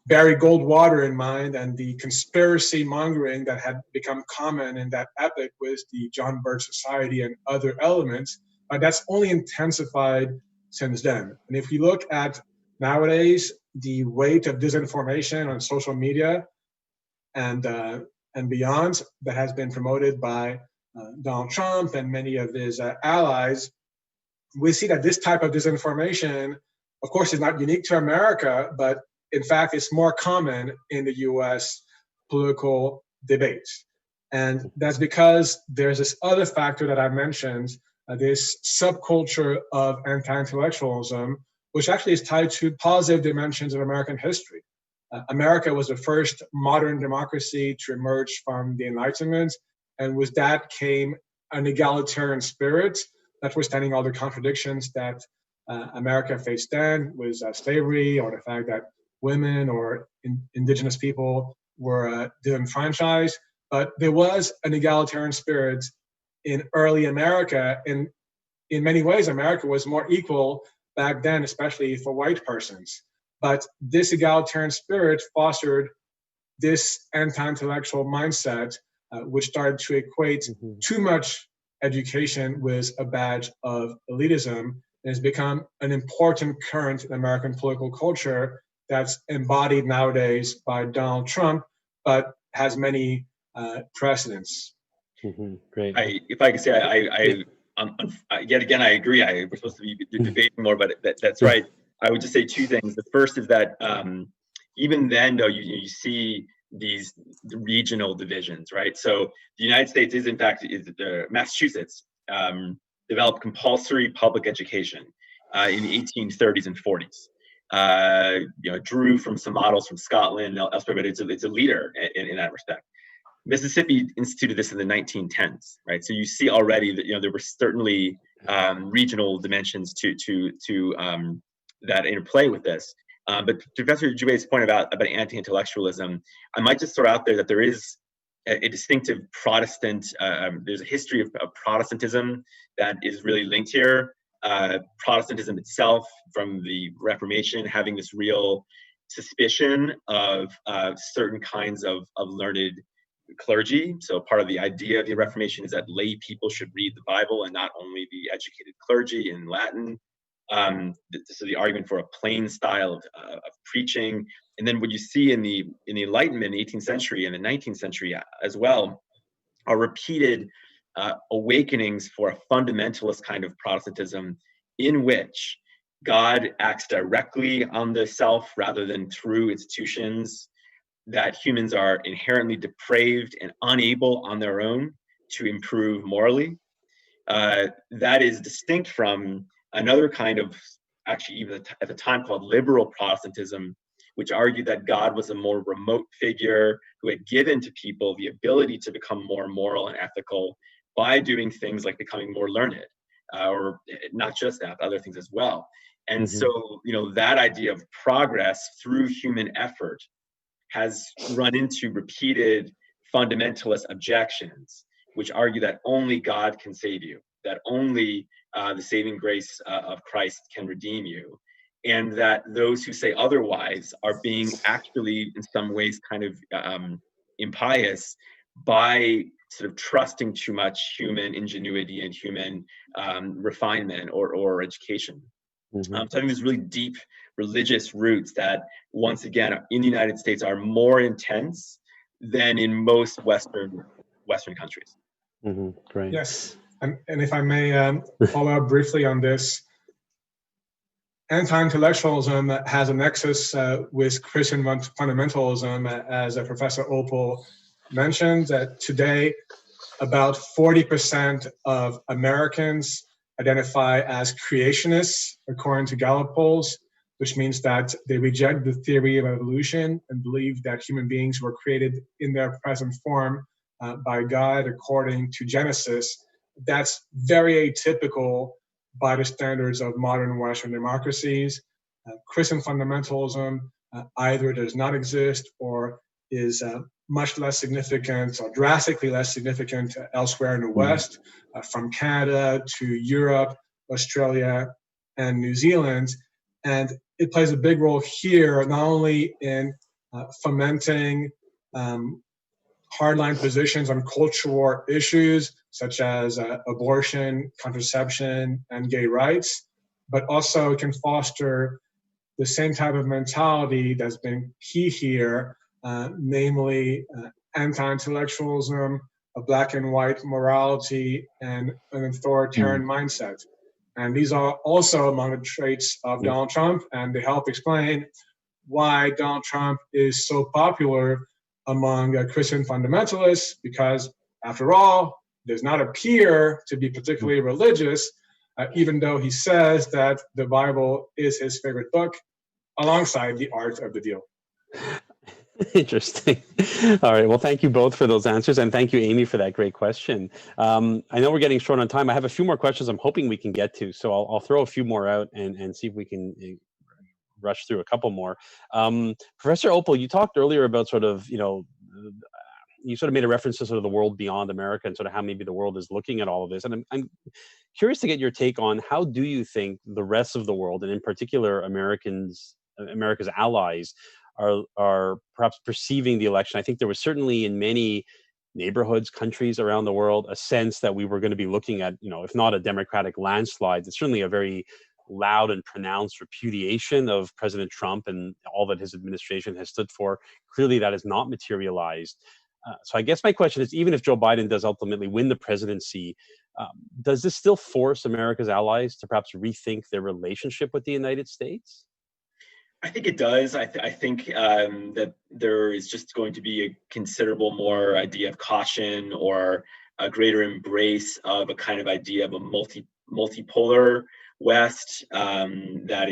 Barry Goldwater in mind, and the conspiracy mongering that had become common in that epoch with the John Birch Society and other elements. That's only intensified since then. And if you look at nowadays, the weight of disinformation on social media and beyond that has been promoted by Donald Trump and many of his allies, we see that this type of disinformation, of course, is not unique to America, but in fact, it's more common in the US political debates. And that's because there's this other factor that I mentioned, this subculture of anti-intellectualism, which actually is tied to positive dimensions of American history. America was the first modern democracy to emerge from the Enlightenment, and with that came an egalitarian spirit, notwithstanding all the contradictions that America faced then with slavery, or the fact that women or indigenous people were disenfranchised. But there was an egalitarian spirit in early America. And in many ways, America was more equal back then, especially for white persons. But this egalitarian spirit fostered this anti-intellectual mindset, which started to equate too much education with a badge of elitism, and has become an important current in American political culture that's embodied nowadays by Donald Trump, but has many precedents. Great. If I could say, yet again, I agree. We're supposed to be debating more, but that's right. I would just say two things. The first is that even then, though, you see these regional divisions, right? So the United States is, in fact, Massachusetts developed compulsory public education in the 1830s and 40s. Drew from some models from Scotland and elsewhere, but it's a leader in that respect. Mississippi instituted this in the 1910s, right? So you see already that there were certainly regional dimensions to that interplay with this. But to Professor Jouet's point about anti-intellectualism, I might just throw out there that there is a distinctive Protestant, there's a history of Protestantism that is really linked here. Protestantism itself, from the Reformation, having this real suspicion of certain kinds of learned clergy. So part of the idea of the Reformation is that lay people should read the Bible and not only the educated clergy in Latin. So the argument for a plain style of preaching. And then what you see in the Enlightenment in the 18th century and the 19th century as well are repeated awakenings for a fundamentalist kind of Protestantism in which God acts directly on the self rather than through institutions, that humans are inherently depraved and unable on their own to improve morally. That is distinct from another kind of, actually even at the time, called liberal Protestantism, which argued that God was a more remote figure who had given to people the ability to become more moral and ethical by doing things like becoming more learned, or not just that, other things as well. And so, that idea of progress through human effort has run into repeated fundamentalist objections, which argue that only God can save you, that only the saving grace of Christ can redeem you, and that those who say otherwise are being actually, in some ways, kind of impious by sort of trusting too much human ingenuity and human refinement or education. So I think there's really deep religious roots that, once again, in the United States are more intense than in most Western countries. Great. Yes, and if I may follow up briefly on this, anti-intellectualism has a nexus with Christian fundamentalism, as Professor Opal mentioned. That today, about 40% of Americans identify as creationists, according to Gallup polls, which means that they reject the theory of evolution and believe that human beings were created in their present form by God according to Genesis. That's very atypical by the standards of modern Western democracies. Christian fundamentalism either does not exist or is much less significant or drastically less significant elsewhere in the West, from Canada to Europe, Australia, and New Zealand. And it plays a big role here, not only in fomenting hardline positions on culture war issues such as abortion, contraception, and gay rights, but also can foster the same type of mentality that's been key here, namely anti-intellectualism, a black and white morality, and an authoritarian mindset. And these are also among the traits of Donald Trump, and they help explain why Donald Trump is so popular among Christian fundamentalists, because after all, does not appear to be particularly religious, even though he says that the Bible is his favorite book, alongside the art of the deal. Interesting. All right. Well, thank you both for those answers. And thank you, Amy, for that great question. I know we're getting short on time. I have a few more questions I'm hoping we can get to. So I'll throw a few more out and see if we can rush through a couple more. Professor Opal, you talked earlier about sort of, you sort of made a reference to sort of the world beyond America and sort of how maybe the world is looking at all of this. And I'm curious to get your take on how do you think the rest of the world, and in particular America's allies, are perhaps perceiving the election. I think there was certainly in many neighborhoods, countries around the world, a sense that we were going to be looking at, if not a Democratic landslide, it's certainly a very loud and pronounced repudiation of President Trump and all that his administration has stood for. Clearly that has not materialized. So I guess my question is, even if Joe Biden does ultimately win the presidency, does this still force America's allies to perhaps rethink their relationship with the United States? I think it does. I think that there is just going to be a considerable more idea of caution or a greater embrace of a kind of idea of a multipolar West that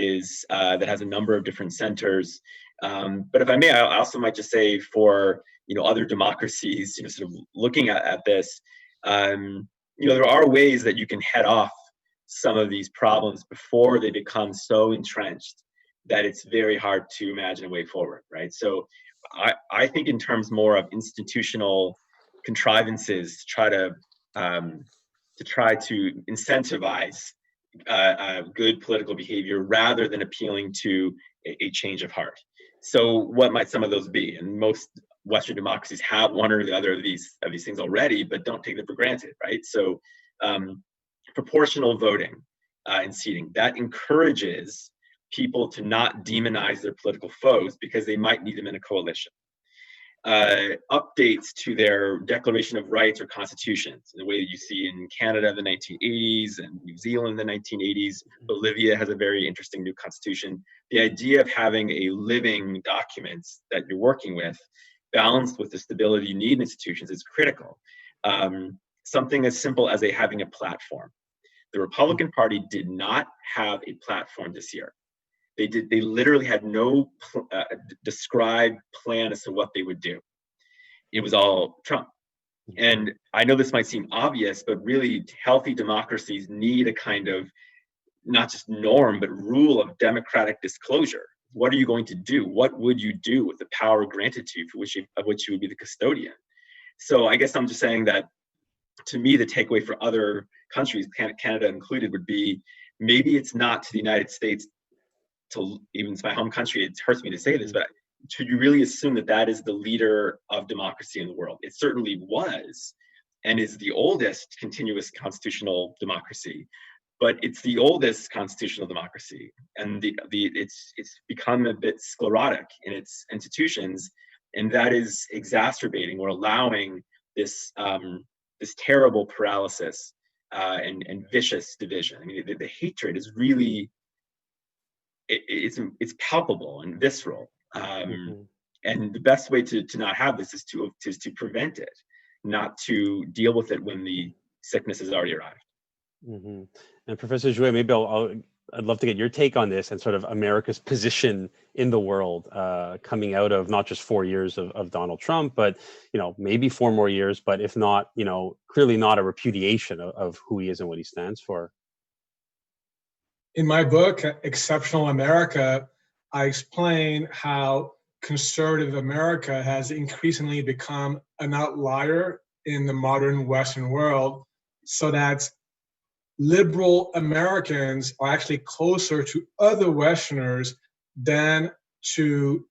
has a number of different centers. But if I may, I also might just say for other democracies, sort of looking at this, there are ways that you can head off some of these problems before they become so entrenched that it's very hard to imagine a way forward, right? So I think in terms more of institutional contrivances to try to incentivize good political behavior rather than appealing to a change of heart. So what might some of those be? And most Western democracies have one or the other of these things already, but don't take them for granted, right? So proportional voting and seating, that encourages people to not demonize their political foes because they might need them in a coalition. Updates to their Declaration of Rights or constitutions, the way that you see in Canada in the 1980s and New Zealand in the 1980s. Bolivia has a very interesting new constitution. The idea of having a living document that you're working with, balanced with the stability you need in institutions, is critical. Something as simple as having a platform. The Republican Party did not have a platform this year. They literally had no described plan as to what they would do. It was all Trump. And I know this might seem obvious, but really healthy democracies need a kind of not just norm, but rule of democratic disclosure. What are you going to do? What would you do with the power granted to you of which you would be the custodian? So I guess I'm just saying that, to me, the takeaway for other countries, Canada included, would be maybe it's not to the United States, to even my home country, it hurts me to say this, but should you really assume that that is the leader of democracy in the world? It certainly was and is the oldest continuous constitutional democracy, but it's the oldest constitutional democracy, and it's become a bit sclerotic in its institutions, and that is exacerbating or allowing this this terrible paralysis and vicious division. I mean, the hatred is really it's palpable and visceral. And the best way to not have this is to prevent it, not to deal with it when the sickness has already arrived. And Professor Jouet, maybe I'd love to get your take on this and sort of America's position in the world, coming out of not just 4 years of Donald Trump, but maybe 4 more years, but if not, clearly not a repudiation of who he is and what he stands for. In my book, Exceptional America, I explain how conservative America has increasingly become an outlier in the modern Western world, so that liberal Americans are actually closer to other Westerners than to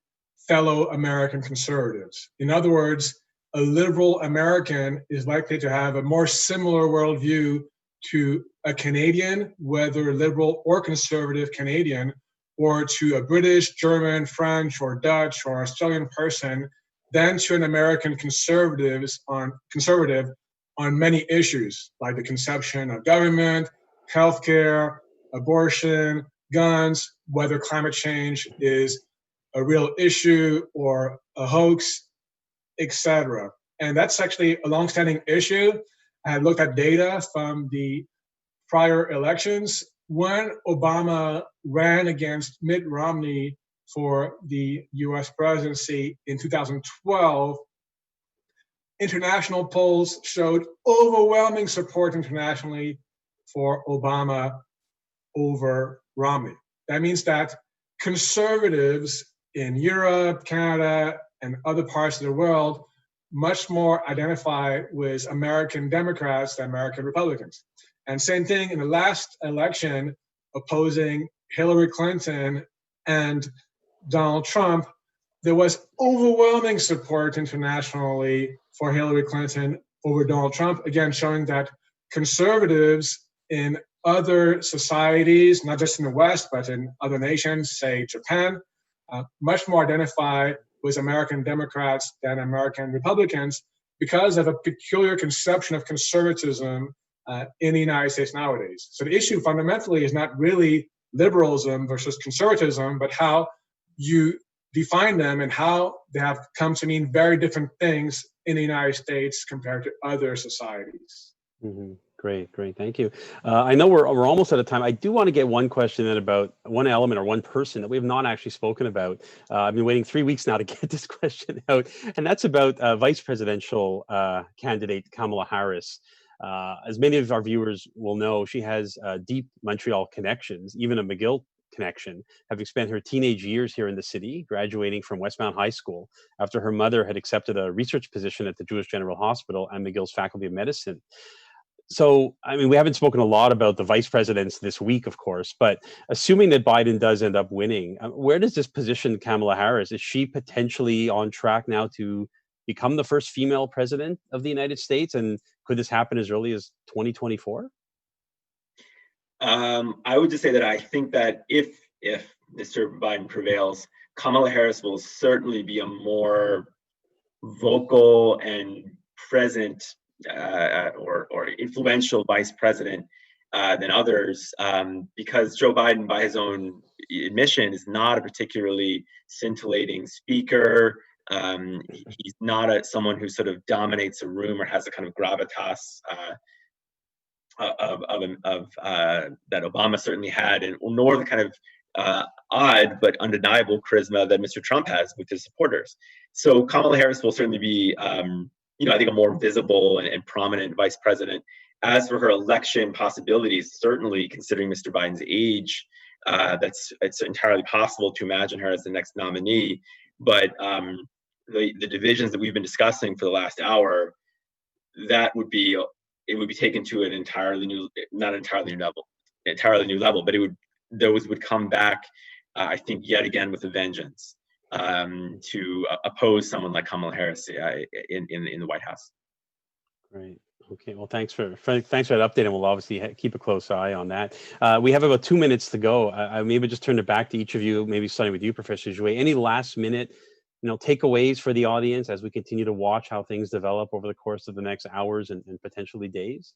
fellow American conservatives. In other words, a liberal American is likely to have a more similar worldview to a Canadian, whether liberal or conservative Canadian, or to a British, German, French, or Dutch, or Australian person, than to an American conservative on many issues, like the conception of government, healthcare, abortion, guns, whether climate change is a real issue or a hoax, etc. And that's actually a longstanding issue. I had looked at data from the prior elections. When Obama ran against Mitt Romney for the US presidency in 2012, international polls showed overwhelming support internationally for Obama over Romney. That means that conservatives in Europe, Canada, and other parts of the world much more identify with American Democrats than American Republicans. And same thing in the last election, opposing Hillary Clinton and Donald Trump, there was overwhelming support internationally for Hillary Clinton over Donald Trump, again, showing that conservatives in other societies, not just in the West, but in other nations, say Japan, much more identify with American Democrats than American Republicans because of a peculiar conception of conservatism in the United States nowadays. So the issue fundamentally is not really liberalism versus conservatism, but how you define them and how they have come to mean very different things in the United States compared to other societies. Great. Thank you. I know we're almost out of time. I do want to get one question in about one element or one person that we have not actually spoken about. I've been waiting 3 weeks now to get this question out, and that's about vice presidential candidate Kamala Harris. As many of our viewers will know, she has deep Montreal connections, even a McGill connection, having spent her teenage years here in the city, graduating from Westmount High School after her mother had accepted a research position at the Jewish General Hospital and McGill's Faculty of Medicine. So, I mean, we haven't spoken a lot about the vice presidents this week, of course, but assuming that Biden does end up winning, where does this position Kamala Harris? Is she potentially on track now to become the first female president of the United States? And could this happen as early as 2024? I would just say that I think that if Mr. Biden prevails, Kamala Harris will certainly be a more vocal and present or influential vice president than others, because Joe Biden, by his own admission, is not a particularly scintillating speaker. He's not someone who sort of dominates a room or has a kind of gravitas that Obama certainly had, and nor the kind of odd but undeniable charisma that Mr. Trump has with his supporters. So Kamala Harris will certainly be, I think, a more visible and prominent vice president. As for her election possibilities, certainly considering Mr. Biden's age, it's entirely possible to imagine her as the next nominee. But the divisions that we've been discussing for the last hour, it would be taken to an entirely new level, but those would come back, I think, yet again with a vengeance, to oppose someone like Kamala Harris in the White House. Great. Okay. Well, thanks for that update, and we'll obviously keep a close eye on that. We have about 2 minutes to go. I maybe just turn it back to each of you, maybe starting with you, Professor Jouet. Any last minute takeaways for the audience as we continue to watch how things develop over the course of the next hours and potentially days?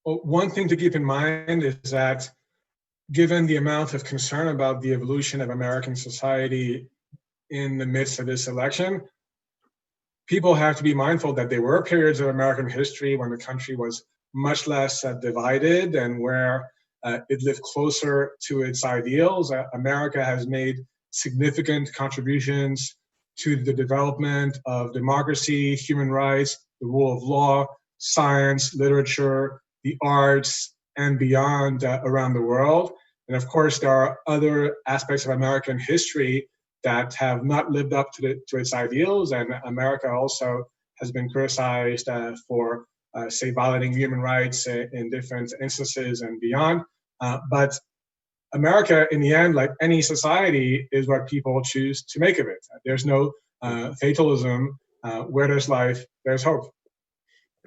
Well, one thing to keep in mind is that given the amount of concern about the evolution of American society in the midst of this election, people have to be mindful that there were periods of American history when the country was much less divided and where it lived closer to its ideals. America has made significant contributions to the development of democracy, human rights, the rule of law, science, literature, the arts, and beyond around the world. And of course, there are other aspects of American history that have not lived up to its ideals. And America also has been criticized for, say, violating human rights in different instances and beyond. But America, in the end, like any society, is what people choose to make of it. There's no fatalism. Where there's life, there's hope.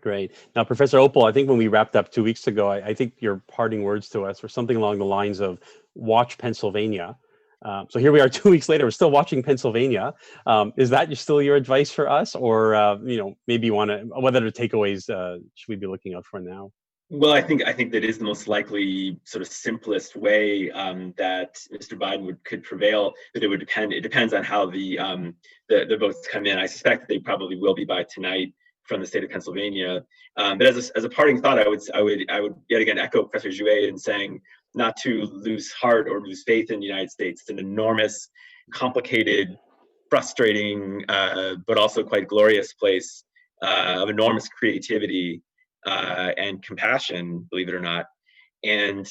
Great. Now, Professor Opal, I think when we wrapped up 2 weeks ago, I think your parting words to us were something along the lines of watch Pennsylvania. So here we are 2 weeks later, we're still watching Pennsylvania. Is that still your advice for us? Or, maybe you want to, what other takeaways should we be looking out for now? Well, I think that is the most likely sort of simplest way that Mr. Biden could prevail. But it would depend. It depends on how the votes come in. I suspect that they probably will be by tonight from the state of Pennsylvania. But as a parting thought, I would yet again echo Professor Jouet in saying not to lose heart or lose faith in the United States. It's an enormous, complicated, frustrating, but also quite glorious place of enormous creativity and compassion, believe it or not. And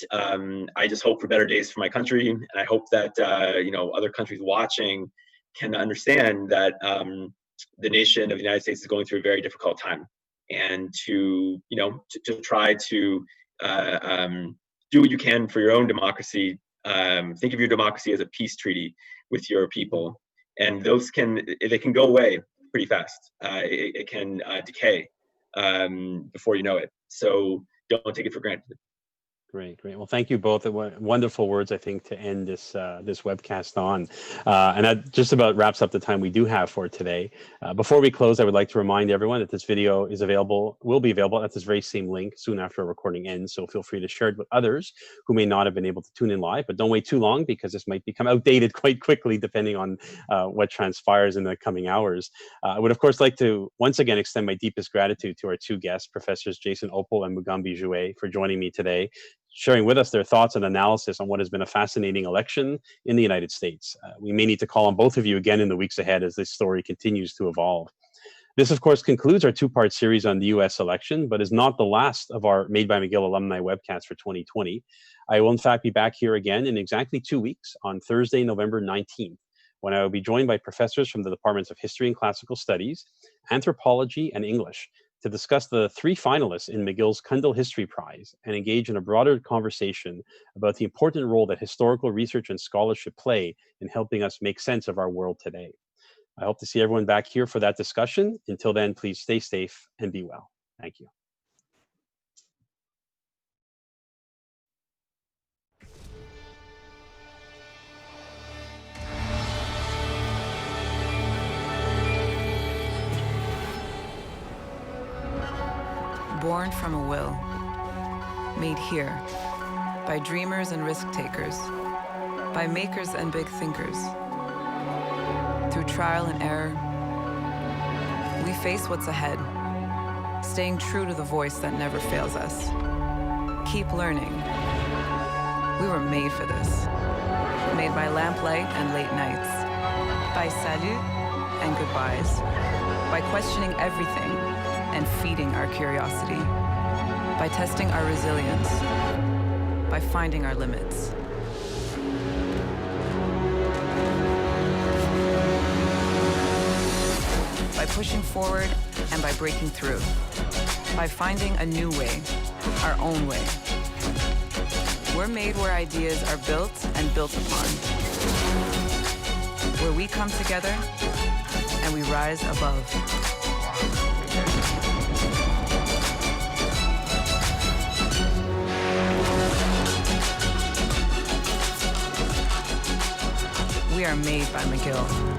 I just hope for better days for my country, and I hope that other countries watching can understand that the nation of the United States is going through a very difficult time, and to try to do what you can for your own democracy. Think of your democracy as a peace treaty with your people, and they can go away pretty fast. It can decay before you know it. So don't take it for granted. Great. Well, thank you both. Wonderful words, I think, to end this webcast on. And that just about wraps up the time we do have for today. Before we close, I would like to remind everyone that this video will be available at this very same link soon after our recording ends. So feel free to share it with others who may not have been able to tune in live. But don't wait too long, because this might become outdated quite quickly, depending on what transpires in the coming hours. I would, of course, like to once again extend my deepest gratitude to our two guests, Professors Jason Opal and Mugambi Jouet, for joining me today, sharing with us their thoughts and analysis on what has been a fascinating election in the United States. We may need to call on both of you again in the weeks ahead as this story continues to evolve. This, of course, concludes our two-part series on the US election, but is not the last of our Made by McGill alumni webcasts for 2020. I will, in fact, be back here again in exactly 2 weeks on Thursday, November 19th, when I will be joined by professors from the Departments of History and Classical Studies, Anthropology, and English to discuss the 3 finalists in McGill's Kundal History Prize and engage in a broader conversation about the important role that historical research and scholarship play in helping us make sense of our world today. I hope to see everyone back here for that discussion. Until then, please stay safe and be well. Thank you. Born from a will, made here by dreamers and risk takers, by makers and big thinkers. Through trial and error, we face what's ahead, staying true to the voice that never fails us. Keep learning. We were made for this. Made by lamplight and late nights, by salut and goodbyes, by questioning everything and feeding our curiosity, by testing our resilience, by finding our limits. By pushing forward and by breaking through, by finding a new way, our own way. We're made where ideas are built and built upon, where we come together and we rise above. We are made by McGill.